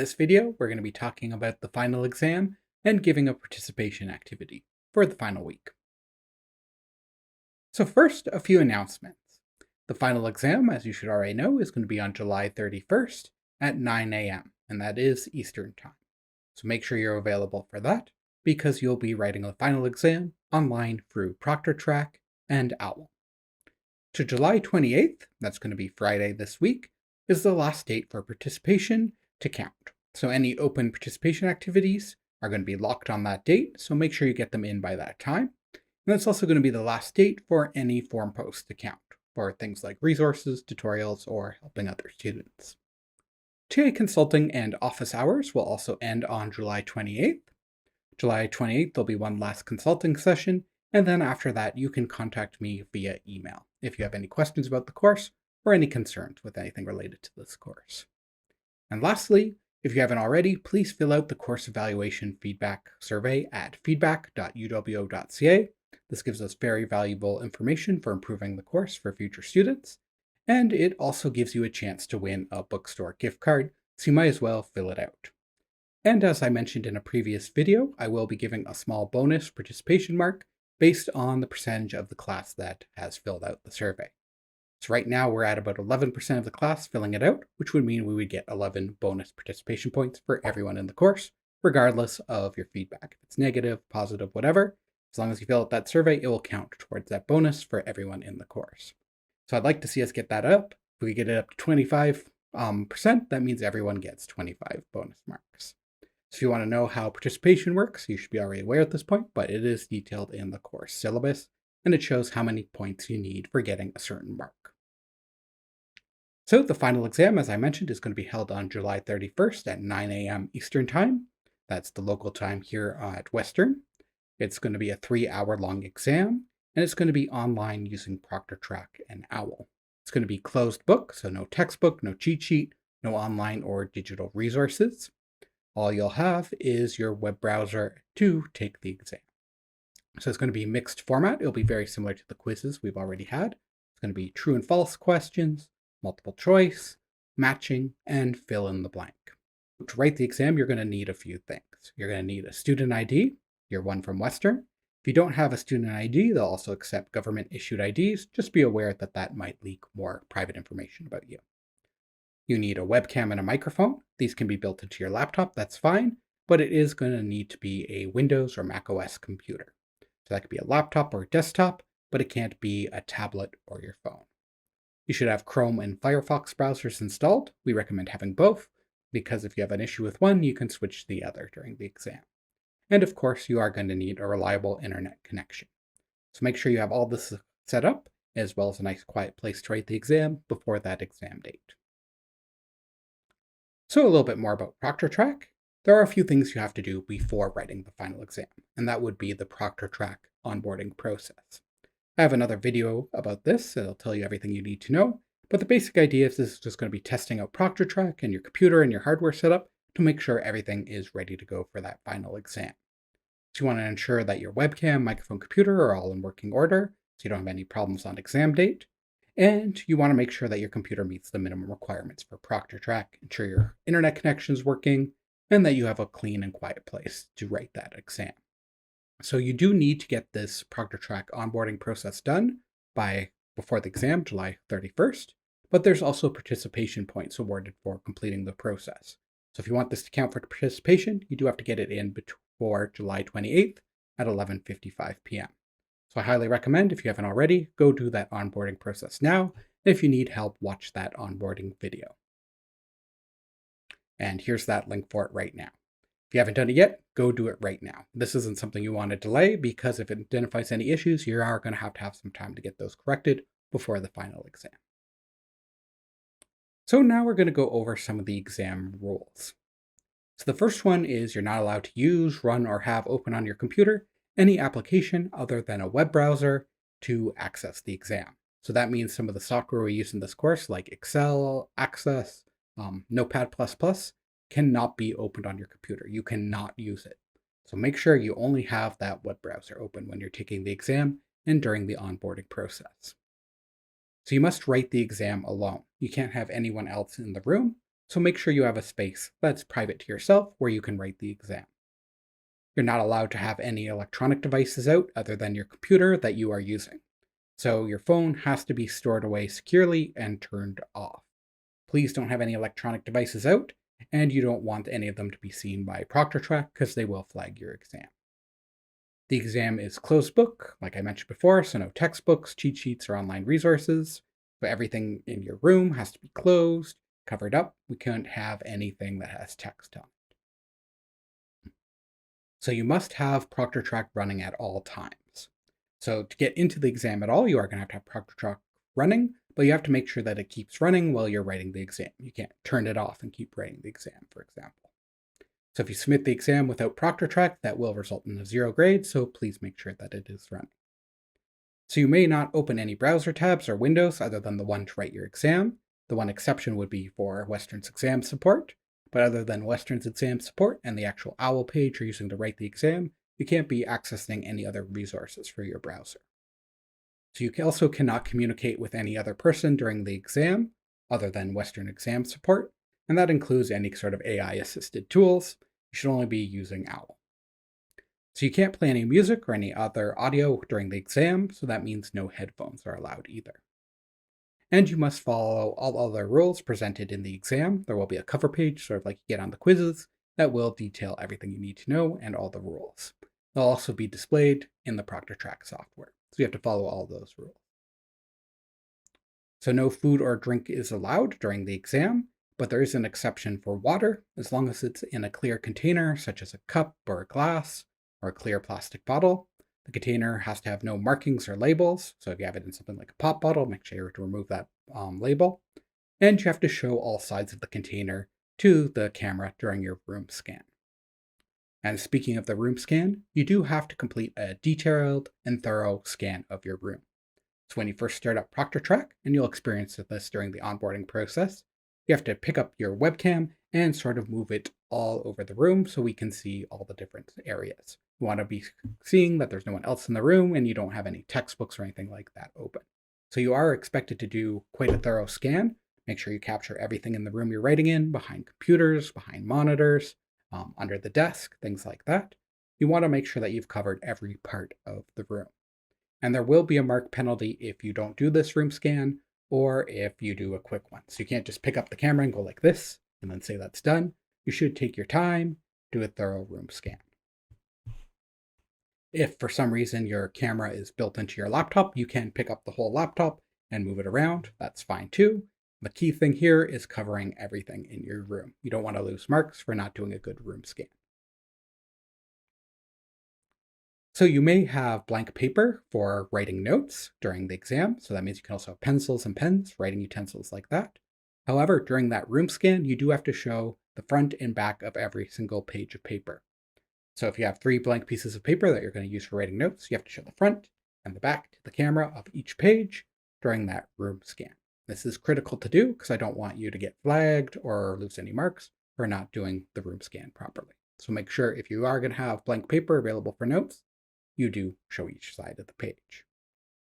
this video, we're going to be talking about the final exam and giving a participation activity for the final week. So first, a few announcements. The final exam, as you should already know, is going to be on July 31st at 9 a.m., and that is Eastern Time. So make sure you're available for that, because you'll be writing the final exam online through Proctortrack and OWL. To July 28th, that's going to be Friday this week, is the last date for participation to count. So any open participation activities are going to be locked on that date, so make sure you get them in by that time. And that's also going to be the last date for any form posts to count for things like resources, tutorials, or helping other students. TA consulting and office hours will also end on July 28th. July 28th, there'll be one last consulting session, and then after that, you can contact me via email if you have any questions about the course or any concerns with anything related to this course. And lastly, if you haven't already, please fill out the course evaluation feedback survey at feedback.uwo.ca. This gives us very valuable information for improving the course for future students, and it also gives you a chance to win a bookstore gift card, so you might as well fill it out. And as I mentioned in a previous video, I will be giving a small bonus participation mark based on the percentage of the class that has filled out the survey. So right now we're at about 11% of the class filling it out, which would mean we would get 11 bonus participation points for everyone in the course, regardless of your feedback. If it's negative, positive, whatever, as long as you fill out that survey, it will count towards that bonus for everyone in the course. So I'd like to see us get that up. If we get it up to 25%, that means everyone gets 25 bonus marks. So if you want to know how participation works, you should be already aware at this point, but it is detailed in the course syllabus, and it shows how many points you need for getting a certain mark. So the final exam, as I mentioned, is going to be held on July 31st at 9 a.m. Eastern Time. That's the local time here at Western. It's going to be a 3-hour-long exam, and it's going to be online using Proctortrack and OWL. It's going to be closed book, so no textbook, no cheat sheet, no online or digital resources. All you'll have is your web browser to take the exam. So it's going to be mixed format. It'll be very similar to the quizzes we've already had. It's going to be true and false questions, multiple choice, matching, and fill in the blank. To write the exam, you're going to need a few things. You're going to need a student ID, your one from Western. If you don't have a student ID, they'll also accept government-issued IDs. Just be aware that that might leak more private information about you. You need a webcam and a microphone. These can be built into your laptop, that's fine, but it is going to need to be a Windows or Mac OS computer. So that could be a laptop or a desktop, but it can't be a tablet or your phone. You should have Chrome and Firefox browsers installed. We recommend having both, because if you have an issue with one, you can switch to the other during the exam. And of course, you are going to need a reliable internet connection. So make sure you have all this set up, as well as a nice quiet place to write the exam before that exam date. So a little bit more about Proctortrack. There are a few things you have to do before writing the final exam, and that would be the Proctortrack onboarding process. I have another video about this, it'll tell you everything you need to know, but the basic idea is this is just going to be testing out Proctortrack and your computer and your hardware setup to make sure everything is ready to go for that final exam. So you want to ensure that your webcam, microphone, computer are all in working order, so you don't have any problems on exam date. And you want to make sure that your computer meets the minimum requirements for Proctortrack, ensure your internet connection is working, and that you have a clean and quiet place to write that exam. So you do need to get this Proctortrack onboarding process done before the exam, July 31st, but there's also participation points awarded for completing the process. So if you want this to count for participation, you do have to get it in before July 28th at 11:55 p.m. So I highly recommend, if you haven't already, go do that onboarding process now. And if you need help, watch that onboarding video. And here's that link for it right now. If you haven't done it yet, go do it right now. This isn't something you want to delay, because if it identifies any issues, you are going to have some time to get those corrected before the final exam. So now we're going to go over some of the exam rules. So the first one is you're not allowed to use, run, or have open on your computer any application other than a web browser to access the exam. So that means some of the software we use in this course, like Excel, Access, Notepad++, cannot be opened on your computer. You cannot use it. So make sure you only have that web browser open when you're taking the exam and during the onboarding process. So you must write the exam alone. You can't have anyone else in the room. So make sure you have a space that's private to yourself where you can write the exam. You're not allowed to have any electronic devices out other than your computer that you are using. So your phone has to be stored away securely and turned off. Please don't have any electronic devices out, and you don't want any of them to be seen by Proctortrack because they will flag your exam. The exam is closed book, like I mentioned before, so no textbooks, cheat sheets, or online resources. But everything in your room has to be closed, covered up. We can't have anything that has text on it. So you must have Proctortrack running at all times. So to get into the exam at all, you are going to have Proctortrack running, but you have to make sure that it keeps running while you're writing the exam. You can't turn it off and keep writing the exam, for example. So if you submit the exam without Proctortrack, that will result in a 0 grade, so please make sure that it is running. So you may not open any browser tabs or windows other than the one to write your exam. The one exception would be for Western's exam support, but other than Western's exam support and the actual OWL page you're using to write the exam, you can't be accessing any other resources for your browser. So you also cannot communicate with any other person during the exam other than Western exam support, and that includes any sort of AI-assisted tools. You should only be using OWL. So you can't play any music or any other audio during the exam, so that means no headphones are allowed either. And you must follow all other rules presented in the exam. There will be a cover page, sort of like you get on the quizzes, that will detail everything you need to know and all the rules. They'll also be displayed in the Proctortrack software, so you have to follow all those rules. So no food or drink is allowed during the exam, but there is an exception for water, as long as it's in a clear container, such as a cup or a glass, or a clear plastic bottle. The container has to have no markings or labels, so if you have it in something like a pop bottle, make sure to remove that label. And you have to show all sides of the container to the camera during your room scan. And speaking of the room scan, you do have to complete a detailed and thorough scan of your room. So when you first start up Proctortrack, and you'll experience this during the onboarding process, you have to pick up your webcam and sort of move it all over the room so we can see all the different areas. You want to be seeing that there's no one else in the room and you don't have any textbooks or anything like that open. So you are expected to do quite a thorough scan. Make sure you capture everything in the room you're writing in, behind computers, behind monitors, under the desk, things like that. You want to make sure that you've covered every part of the room. And there will be a mark penalty if you don't do this room scan or if you do a quick one. So you can't just pick up the camera and go like this and then say that's done. You should take your time, do a thorough room scan. If for some reason your camera is built into your laptop, you can pick up the whole laptop and move it around. That's fine too. The key thing here is covering everything in your room. You don't want to lose marks for not doing a good room scan. So you may have blank paper for writing notes during the exam. So that means you can also have pencils and pens, writing utensils like that. However, during that room scan, you do have to show the front and back of every single page of paper. So if you have 3 blank pieces of paper that you're going to use for writing notes, you have to show the front and the back to the camera of each page during that room scan. This is critical to do because I don't want you to get flagged or lose any marks for not doing the room scan properly. So make sure if you are going to have blank paper available for notes, you do show each side of the page.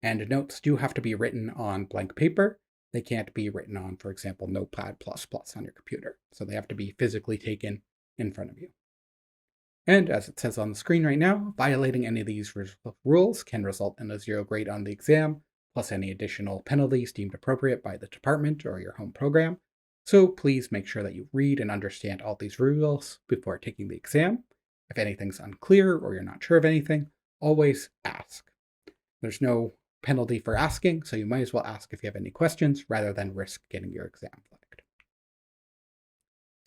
And notes do have to be written on blank paper. They can't be written on, for example, Notepad++ on your computer. So they have to be physically taken in front of you. And as it says on the screen right now, violating any of these rules can result in a 0 grade on the exam, plus any additional penalties deemed appropriate by the department or your home program. So please make sure that you read and understand all these rules before taking the exam. If anything's unclear or you're not sure of anything, always ask. There's no penalty for asking, so you might as well ask if you have any questions rather than risk getting your exam flagged.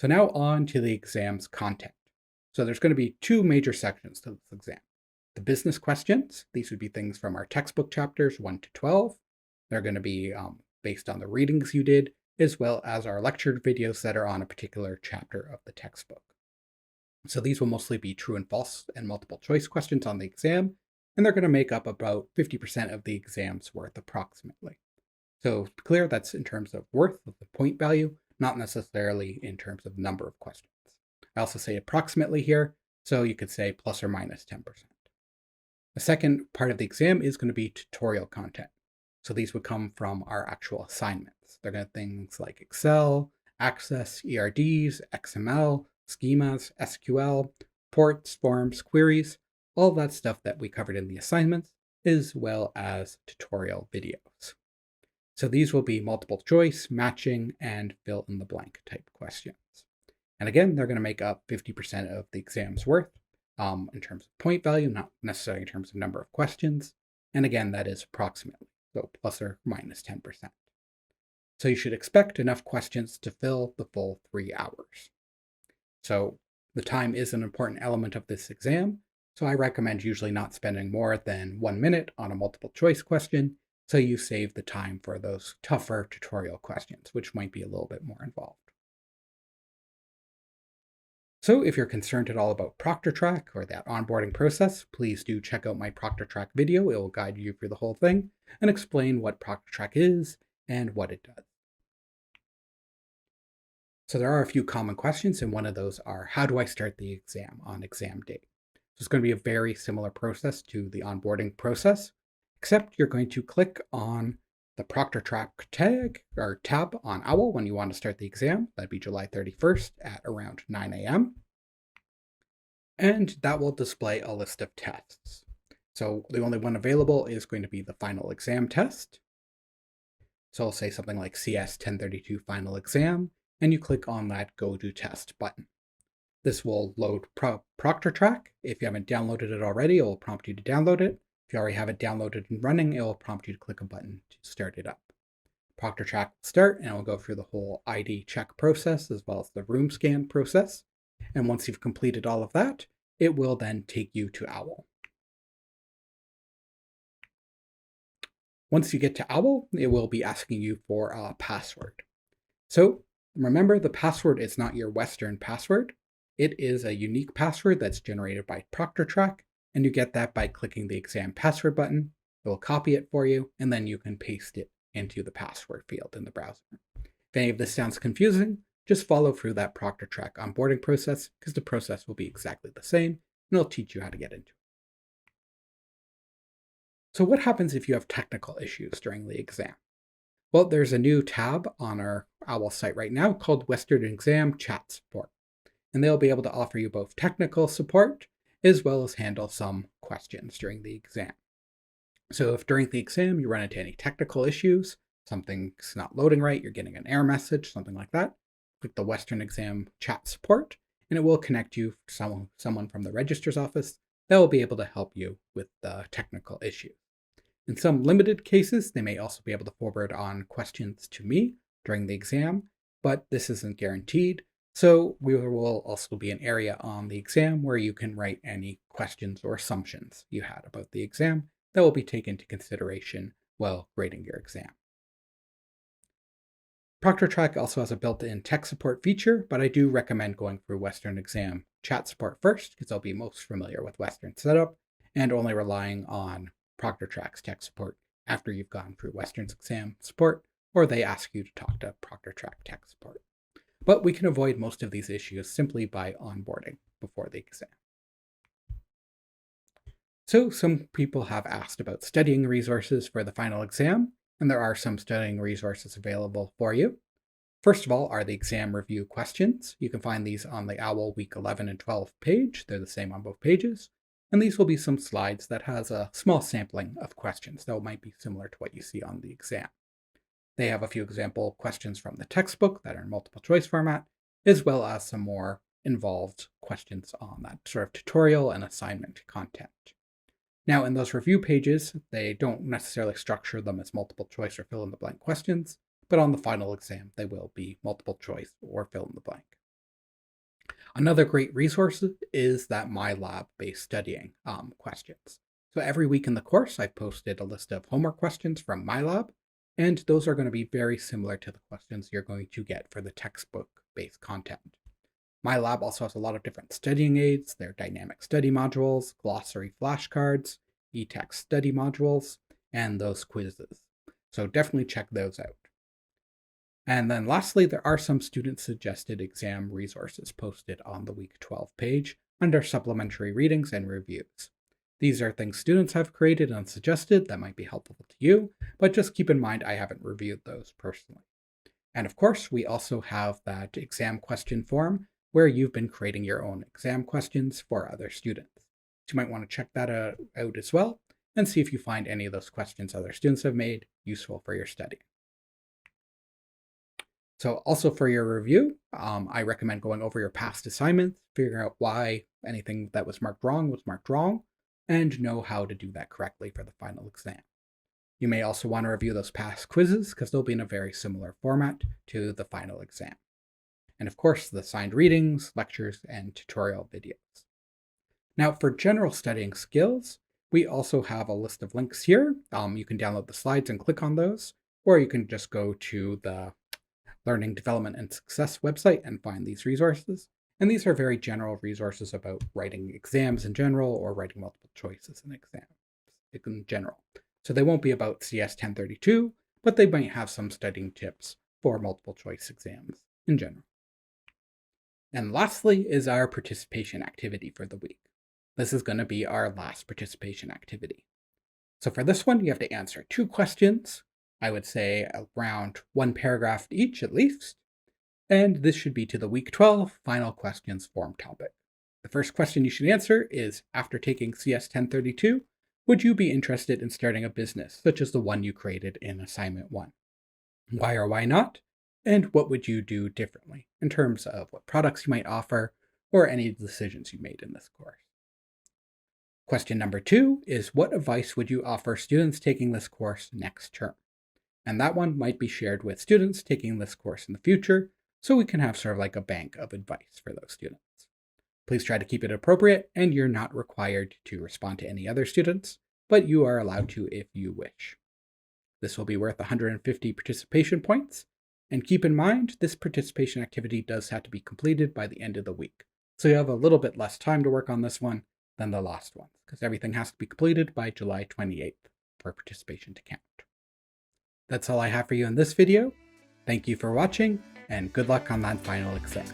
So now on to the exam's content. So there's going to be 2 major sections to this exam. The business questions, these would be things from our textbook chapters 1 to 12. They're going to be based on the readings you did, as well as our lectured videos that are on a particular chapter of the textbook. So these will mostly be true and false and multiple choice questions on the exam, and they're going to make up about 50% of the exam's worth approximately. So to be clear, that's in terms of worth of the point value, not necessarily in terms of number of questions. I also say approximately here, so you could say plus or minus 10%. The second part of the exam is going to be tutorial content. So these would come from our actual assignments. They're going to things like Excel, access, ERDs, XML, schemas, SQL, ports, forms, queries, all that stuff that we covered in the assignments, as well as tutorial videos. So these will be multiple choice, matching, and fill in the blank type questions. And again, they're going to make up 50% of the exam's worth in terms of point value, not necessarily in terms of number of questions. And again, that is approximately, so plus or minus 10%. So you should expect enough questions to fill the full 3 hours. So the time is an important element of this exam, so I recommend usually not spending more than 1 minute on a multiple choice question, so you save the time for those tougher tutorial questions, which might be a little bit more involved. So if you're concerned at all about Proctortrack or that onboarding process, please do check out my Proctortrack video. It will guide you through the whole thing and explain what Proctortrack is and what it does. So there are a few common questions, and one of those are, how do I start the exam on exam day? So it's going to be a very similar process to the onboarding process, except you're going to click on the Proctortrack tag or tab on OWL when you want to start the exam. That'd be July 31st at around 9 a.m. And that will display a list of tests. So the only one available is going to be the final exam test. So I'll say something like CS1032 final exam, and you click on that Go to Test button. This will load Proctortrack. If you haven't downloaded it already, it will prompt you to download it. If you already have it downloaded and running, it will prompt you to click a button to start it up. Proctortrack will start, and it will go through the whole ID check process as well as the room scan process. And once you've completed all of that, it will then take you to OWL. Once you get to OWL, it will be asking you for a password. So remember, the password is not your Western password. It is a unique password that's generated by Proctortrack, and you get that by clicking the exam password button. It will copy it for you, and then you can paste it into the password field in the browser. If any of this sounds confusing, just follow through that Proctortrack onboarding process, because the process will be exactly the same, and it'll teach you how to get into it. So what happens if you have technical issues during the exam? Well, there's a new tab on our OWL site right now called Western Exam Chat Support, and they'll be able to offer you both technical support as well as handle some questions during the exam. So if during the exam you run into any technical issues, something's not loading right, you're getting an error message, something like that, click the Western Exam Chat Support, and it will connect you to someone from the registrar's office that will be able to help you with the technical issue. In some limited cases, they may also be able to forward on questions to me during the exam, but this isn't guaranteed. So there will also be an area on the exam where you can write any questions or assumptions you had about the exam that will be taken into consideration while grading your exam. Proctortrack also has a built-in tech support feature, but I do recommend going through Western Exam Chat Support first, because I'll be most familiar with Western setup, and only relying on Proctortrack's tech support after you've gone through Western's exam support, or they ask you to talk to Proctortrack tech support. But we can avoid most of these issues simply by onboarding before the exam. So some people have asked about studying resources for the final exam, and there are some studying resources available for you. First of all are the exam review questions. You can find these on the OWL Week 11 and 12 page. They're the same on both pages. And these will be some slides that has a small sampling of questions that might be similar to what you see on the exam. They have a few example questions from the textbook that are in multiple choice format, as well as some more involved questions on that sort of tutorial and assignment content. Now, in those review pages, they don't necessarily structure them as multiple choice or fill in the blank questions, but on the final exam, they will be multiple choice or fill in the blank. Another great resource is that MyLab-based studying questions. So every week in the course, I've posted a list of homework questions from MyLab, and those are going to be very similar to the questions you're going to get for the textbook-based content. MyLab also has a lot of different studying aids, their dynamic study modules, glossary flashcards, e-text study modules, and those quizzes. So definitely check those out. And then lastly, there are some student-suggested exam resources posted on the Week 12 page under supplementary readings and reviews. These are things students have created and suggested that might be helpful to you, but just keep in mind I haven't reviewed those personally. And of course, we also have that exam question form where you've been creating your own exam questions for other students. So you might want to check that out as well and see if you find any of those questions other students have made useful for your study. So also for your review, I recommend going over your past assignments, figuring out why anything that was marked wrong, and know how to do that correctly for the final exam. You may also want to review those past quizzes because they'll be in a very similar format to the final exam. And of course, the assigned readings, lectures, and tutorial videos. Now for general studying skills, we also have a list of links here. You can download the slides and click on those, or you can just go to the Learning Development and Success website and find these resources. And these are very general resources about writing exams in general or writing multiple choices in exams in general. So they won't be about CS1032, but they might have some studying tips for multiple choice exams in general. And lastly is our participation activity for the week. This is going to be our last participation activity. So for this one, you have to answer 2 questions. I would say around 1 paragraph each at least. And this should be to the week 12 final questions form topic. The first question you should answer is, after taking CS1032, would you be interested in starting a business such as the one you created in assignment 1? Why or why not? And what would you do differently in terms of what products you might offer or any decisions you made in this course? Question number 2 is, what advice would you offer students taking this course next term? And that one might be shared with students taking this course in the future, so we can have sort of like a bank of advice for those students. Please try to keep it appropriate, and you're not required to respond to any other students, but you are allowed to if you wish. This will be worth 150 participation points, and keep in mind, this participation activity does have to be completed by the end of the week. So you have a little bit less time to work on this one than the last one, because everything has to be completed by July 28th for participation to count. That's all I have for you in this video. Thank you for watching, and good luck on that final exam.